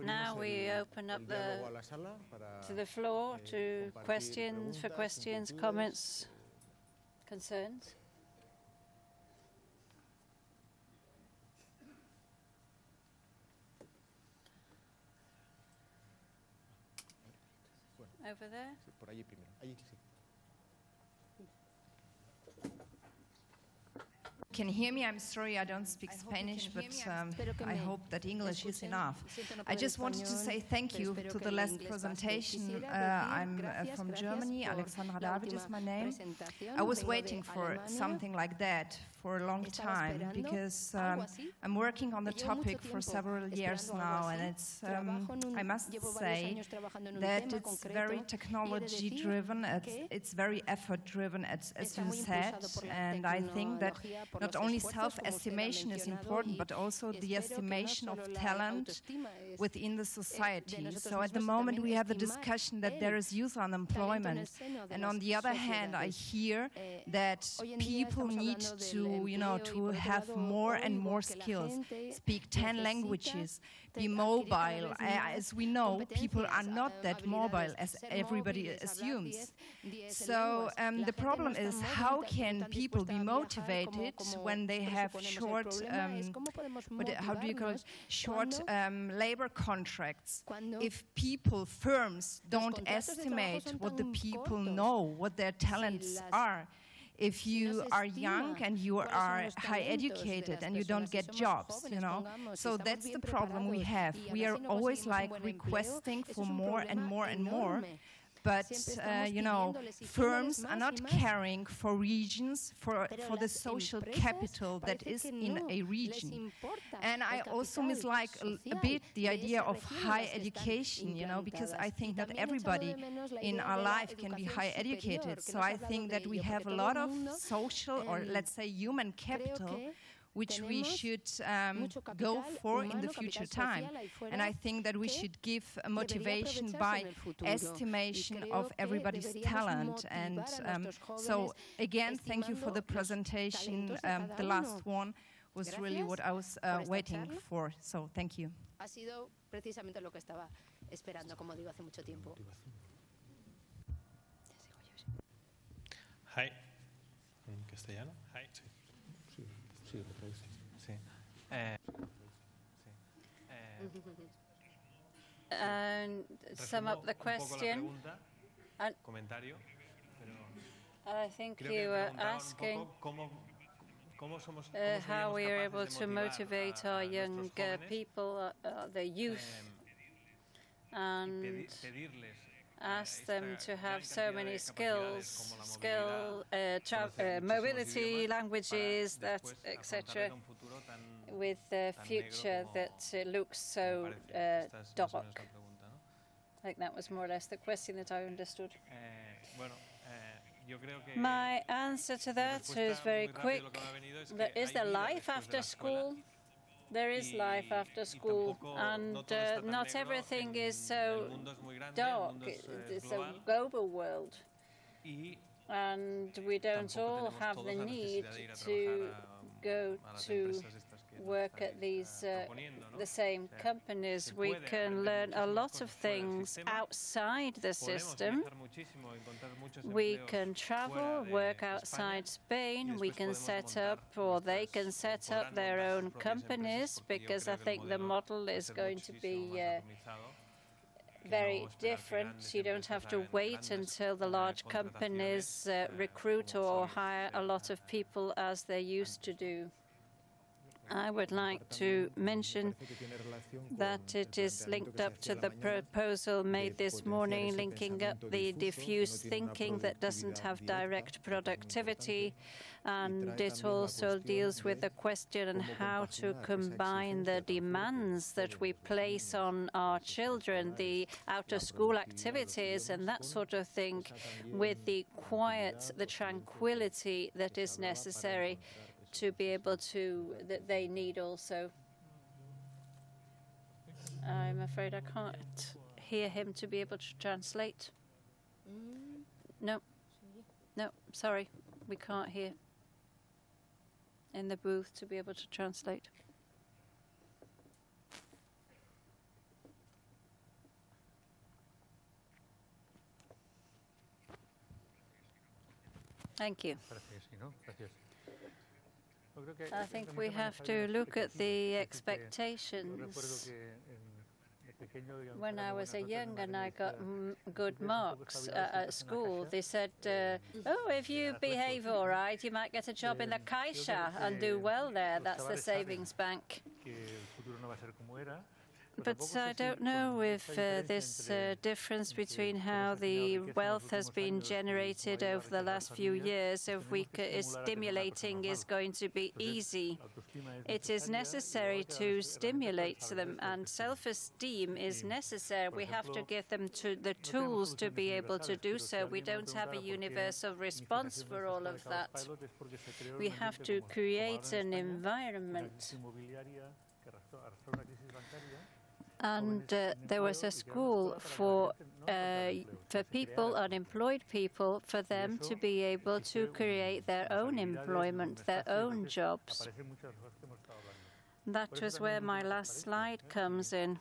Now we open up to the floor to questions, comments, concerns. Over there. Can you hear me? I'm sorry I don't speak Spanish, but I hope that English is enough. I just wanted to say thank you to the last presentation. I'm from Germany. Alexandra David is my name. I was waiting for something like that for a long time because I'm working on the topic for several years now, and it's, I must say that it's very technology-driven, it's very effort-driven, as you said, and I think that not only self-estimation is important, but also the estimation of talent within the society. So at the moment we have a discussion that there is youth unemployment, and on the other hand I hear that people need to, to have more and more skills, speak 10 languages, be mobile. As we know, people are not that mobile as everybody assumes. So the problem is, how can people be motivated when they have short, how do you call it, short labor contracts? If firms don't estimate what the people know, what their talents are, if you are young and you are high educated and you don't get jobs, So that's the problem we have. We are always like requesting for more and more and more. But, firms are not caring for regions, for the social capital that is in a region. And I also mislike a bit the idea of high education, because I think that everybody in our life can be high educated. So I think that we have a lot of social, or let's say human capital, which we should go for in the future time. And I think that we should give a motivation by estimation of everybody's talent. And so again, thank you for the presentation. The last one was really what I was waiting for. So thank you. Ha sido precisamente lo que estaba esperando, como digo, hace mucho tiempo. Hi. ¿En castellano? Hi. Sí, lo traduce. Sí. And sum up the question. I think you were asking how we are able to motivate our young people, the youth, and ask them to have so many skills, mobility, langues, etc., with a future that looks so dark. I think that was more or less the question that I understood. My answer to that is very quick. Is there life after school? There is life after school, and not everything is so dark. It's a global world, and we don't all have the need to go to work at these the same companies. We can learn a lot of things outside the system. We can travel, work outside Spain. We can set up, or they can set up their own companies, because I think the model is going to be very different. You don't have to wait until the large companies recruit or hire a lot of people as they used to do. I would like to mention that it is linked up to the proposal made this morning, linking up the diffuse thinking that doesn't have direct productivity, and it also deals with the question on how to combine the demands that we place on our children, the out-of-school activities and that sort of thing, with the quiet, the tranquility that is necessary to be able to, that they need also. I'm afraid I can't hear him to be able to translate. No, sorry, we can't hear in the booth to be able to translate. Thank you. I think we have to look at the expectations. When I was young and I got good marks at school, they said, oh, if you behave all right, you might get a job in the Caixa and do well there. That's the savings bank. But I don't know if this difference between how the wealth has been generated over the last few years, if stimulating is going to be easy. It is necessary to stimulate them, and self-esteem is necessary. We have to give them the tools to be able to do so. We don't have a universal response for all of that. We have to create an environment. And there was a school for people, unemployed people, for them to be able to create their own employment, their own jobs. That was where my last slide comes in.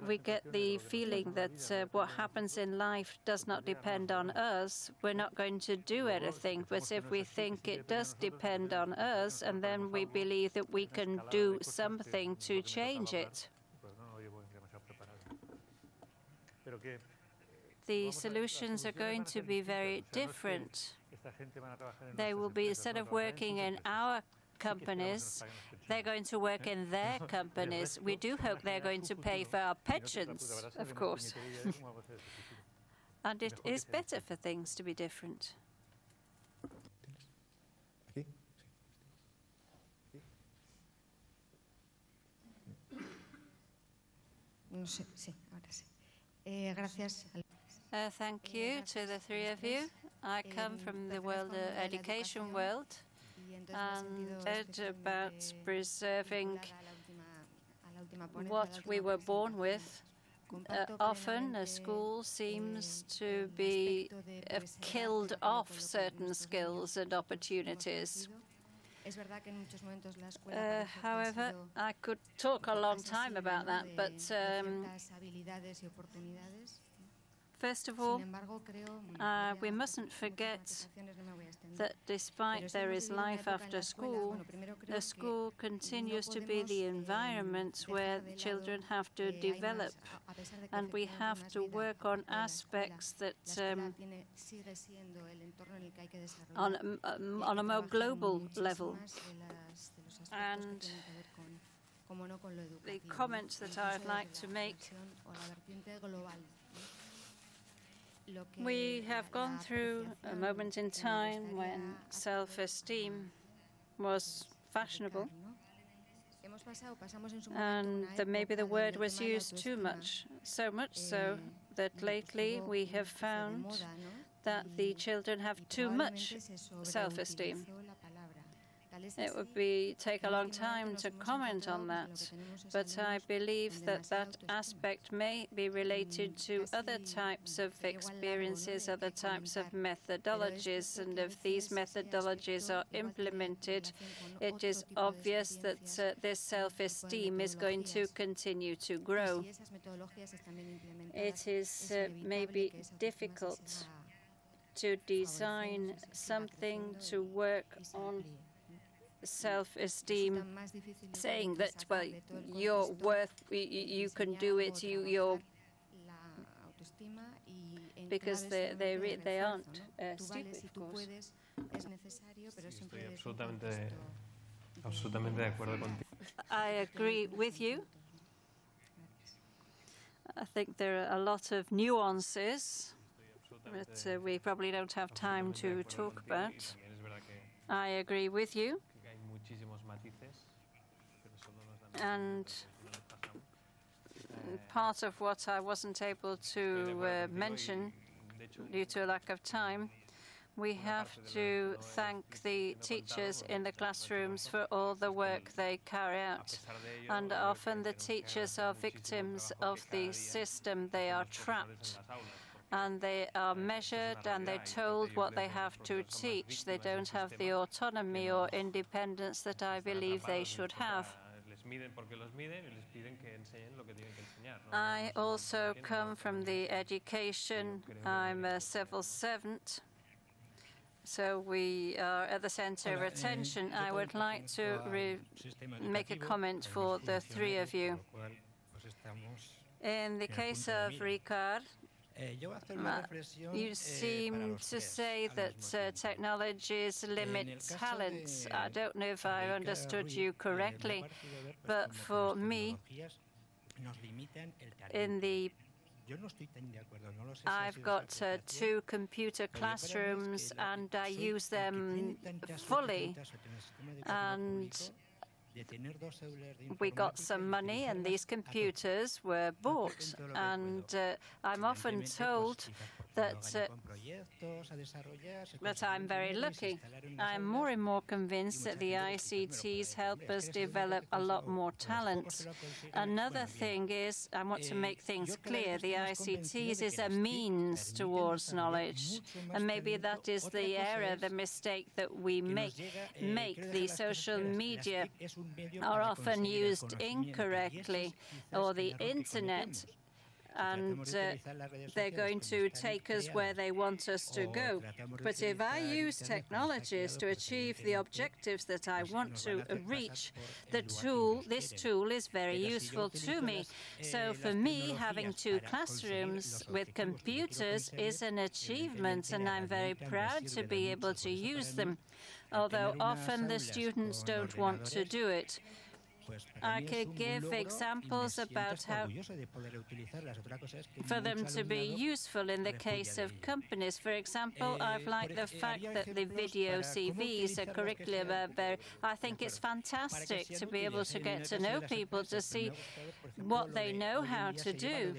We get the feeling that what happens in life does not depend on us. We're not going to do anything. But if we think it does depend on us, and then we believe that we can do something to change it, the solutions are going to be very different. They will be, instead of working in our companies, they're going to work in their companies. We do hope they're going to pay for our pensions, of course. And it is better for things to be different. Thank you to the three of you. I come from the education world, and it's about preserving what we were born with. Often a school seems to be killed off certain skills and opportunities. However, I could talk a long time about that, but first of all, we mustn't forget that despite there is life after school, the school continues to be the environment where children have to develop, and we have to work on aspects that on a more global level. And the comment that I'd like to make, we have gone through a moment in time when self-esteem was fashionable, and that maybe the word was used too much, so much so that lately we have found that the children have too much self-esteem. It would take a long time to comment on that, but I believe that that aspect may be related to other types of experiences, other types of methodologies, and if these methodologies are implemented, it is obvious that this self-esteem is going to continue to grow. It is maybe difficult to design something to work on self-esteem, saying that, well, you're worth, you can do it, you're, because they aren't stupid, of course. I agree with you. I think there are a lot of nuances that we probably don't have time to talk about. I agree with you. And part of what I wasn't able to mention due to a lack of time, we have to thank the teachers in the classrooms for all the work they carry out. And often the teachers are victims of the system. They are trapped, and they are measured, and they're told what they have to teach. They don't have the autonomy or independence that I believe they should have. I also come from the education. I'm a civil servant, so we are at the center of attention. I would like to make a comment for the three of you. In the case of Ricard, you seem to say that technologies limit talents. I don't know if I understood you correctly, but for me, I've got 2 computer classrooms and I use them fully. And we got some money and these computers were bought. And I'm often told that I'm very lucky. I'm more and more convinced that the ICTs help us develop a lot more talent. Another thing is, I want to make things clear, the ICTs is a means towards knowledge. And maybe that is the error, the mistake that we make. The social media are often used incorrectly, or the internet, and they're going to take us where they want us to go. But if I use technologies to achieve the objectives that I want to reach, this tool is very useful to me. So for me, having 2 classrooms with computers is an achievement, and I'm very proud to be able to use them, although often the students don't want to do it. I could give examples about how for them to be useful in the case of companies. For example, I've liked the fact that the video CVs are curriculum. I think it's fantastic to be able to get to know people, to see what they know how to do.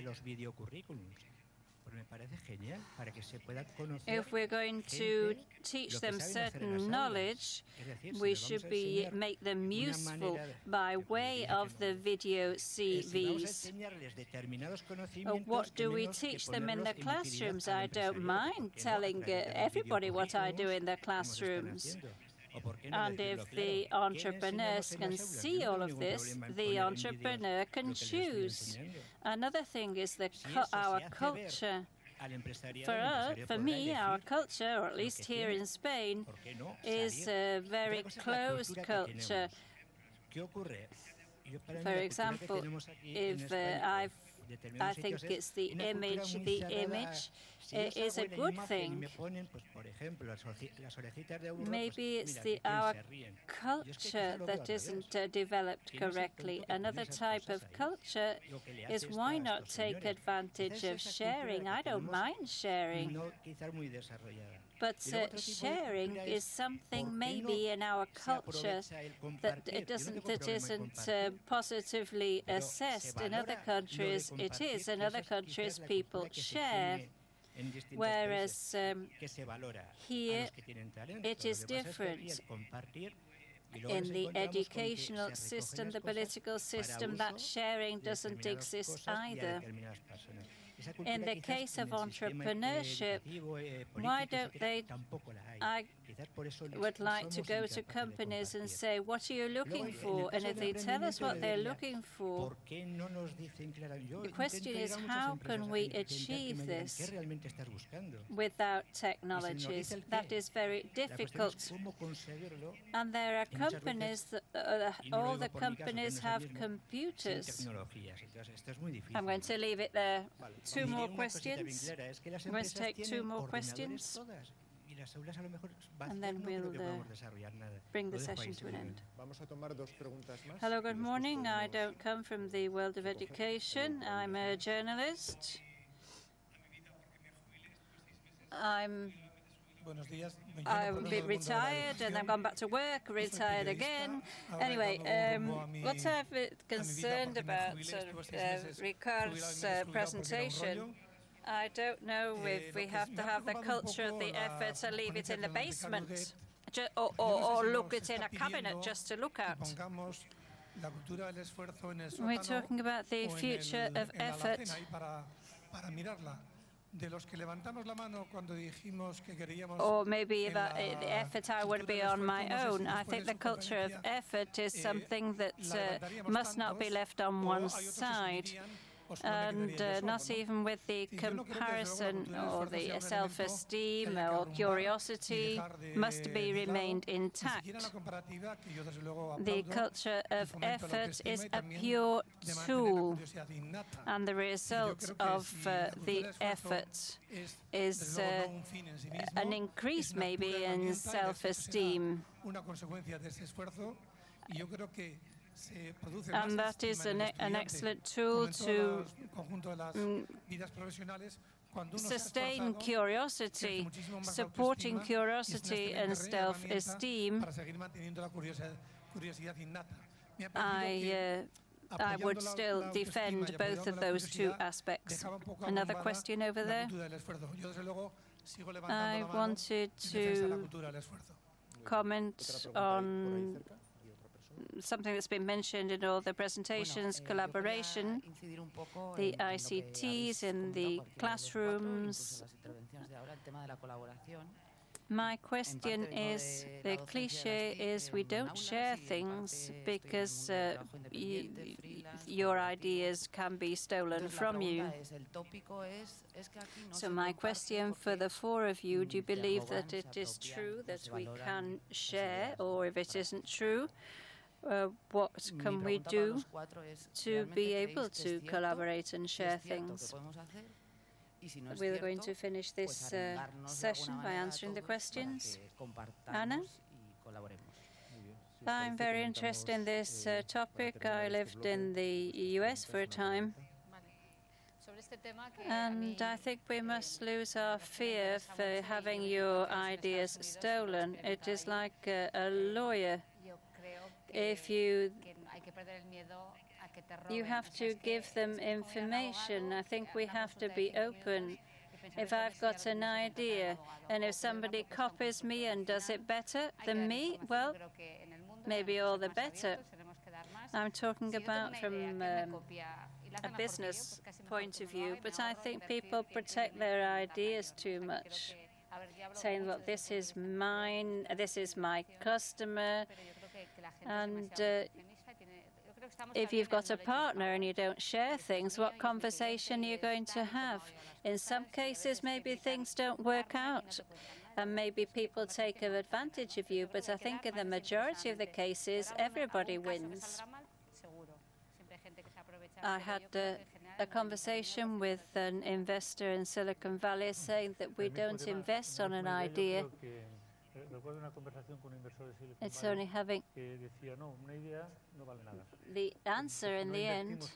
If we're going to teach them certain knowledge, we should make them useful by way of the video CVs. What do we teach them in the classrooms? I don't mind telling everybody what I do in the classrooms. And if the entrepreneurs can see all of this, the entrepreneur can choose. Another thing is our culture. For me, our culture, or at least here in Spain, is a very closed culture. For example, if I think it's the image is a good thing. Maybe it's our culture that isn't developed correctly. Another type of culture is why not take advantage of sharing? I don't mind sharing. But sharing is something maybe in our culture that isn't positively assessed. In other countries, it is. In other countries, people share. Whereas here, it is different. In the educational system, the political system, that sharing doesn't exist either. In the case of entrepreneurship, why don't they? I would like to go to companies and say, what are you looking for? And if they tell us what they're looking for, the question is, how can we achieve this without technologies? That is very difficult. And there are companies, all the companies have computers. I'm going to leave it there. 2 more questions. I'm going to take 2 more questions, and then we'll bring the session to an end. Hello, good morning. I don't come from the world of education. I'm a journalist. I'm retired, and I've gone back to work, retired again. Anyway, what I've been concerned about Ricard's presentation, I don't know if we have to have the culture, the effort to leave it in the basement, or look it in a cabinet just to look at. We're talking about the future of effort. Or maybe about the effort I would be on my own. I think the culture of effort is something that must not be left on one side. And not even with the comparison or the self-esteem or curiosity must be remained intact. The culture of effort is a pure tool, and the result of the effort is an increase maybe in self-esteem. And that is an excellent tool to sustain curiosity, supporting curiosity and self-esteem. I would still defend both of those two aspects. Another question over there? I wanted to comment on something that's been mentioned in all the presentations, collaboration, the ICTs in the classrooms. My question is, the cliché is we don't share things because your ideas can be stolen from you. So my question for the four of you, do you believe that it is true that we can share, or if it isn't true, what can we do to be able to collaborate and share things? We're going to finish this session by answering the questions. Anna? I'm very interested in this topic. I lived in the US for a time. And I think we must lose our fear for having your ideas stolen. It is like a lawyer. If you have to give them information. I think we have to be open. If I've got an idea and if somebody copies me and does it better than me, well, maybe all the better. I'm talking about from a business point of view, but I think people protect their ideas too much, saying, look, this is mine, this is my customer, and if you've got a partner and you don't share things, what conversation are you going to have? In some cases, maybe things don't work out, and maybe people take advantage of you, but I think in the majority of the cases, everybody wins. I had a conversation with an investor in Silicon Valley saying that we don't invest on an idea. It's only having the answer in the end.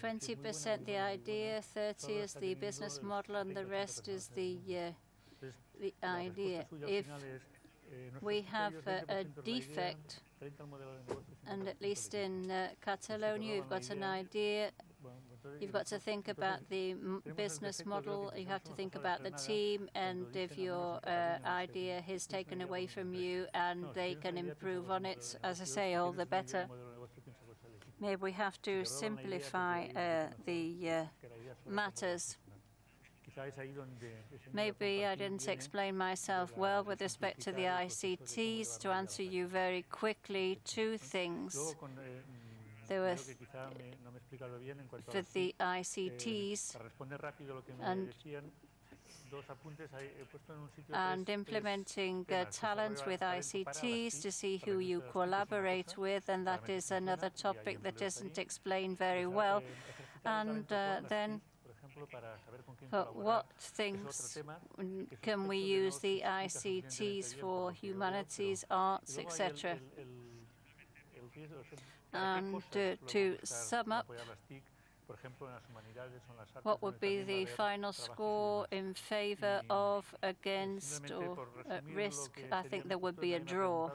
20% the idea, 30% is the business model, and the rest is the idea. If we have a defect, and at least in Catalonia, you've got an idea. You've got to think about the business model, you have to think about the team, and if your idea is taken away from you and they can improve on it, as I say, all the better. Maybe we have to simplify the matters. Maybe I didn't explain myself well with respect to the ICTs. To answer you very quickly, two things. There were for the ICTs and implementing talent with ICTs to see who you collaborate with, and that is another topic that isn't explained very well. And then what things can we use the ICTs for? Humanities, arts, etc. And to sum up, what would be the final score in favor of, against, or at risk? I think there would be a draw.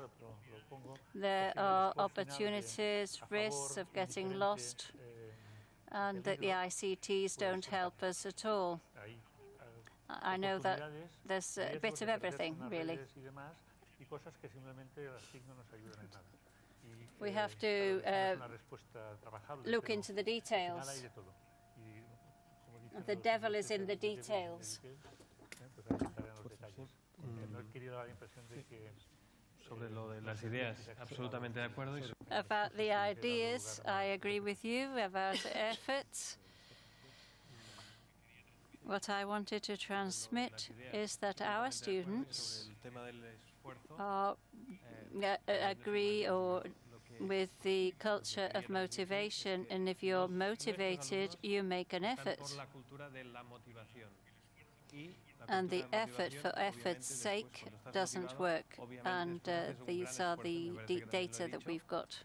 There are opportunities, risks of getting lost, and that the ICTs don't help us at all. I know that there's a bit of everything, really. We have to look into the details. The devil is in the details. Sobre lo de las ideas, absolutamente de acuerdo. About the ideas, I agree with you. About efforts, what I wanted to transmit is that our students agree with the culture of motivation, and if you're motivated, you make an effort. And the effort for effort's sake doesn't work. And these are the data that we've got.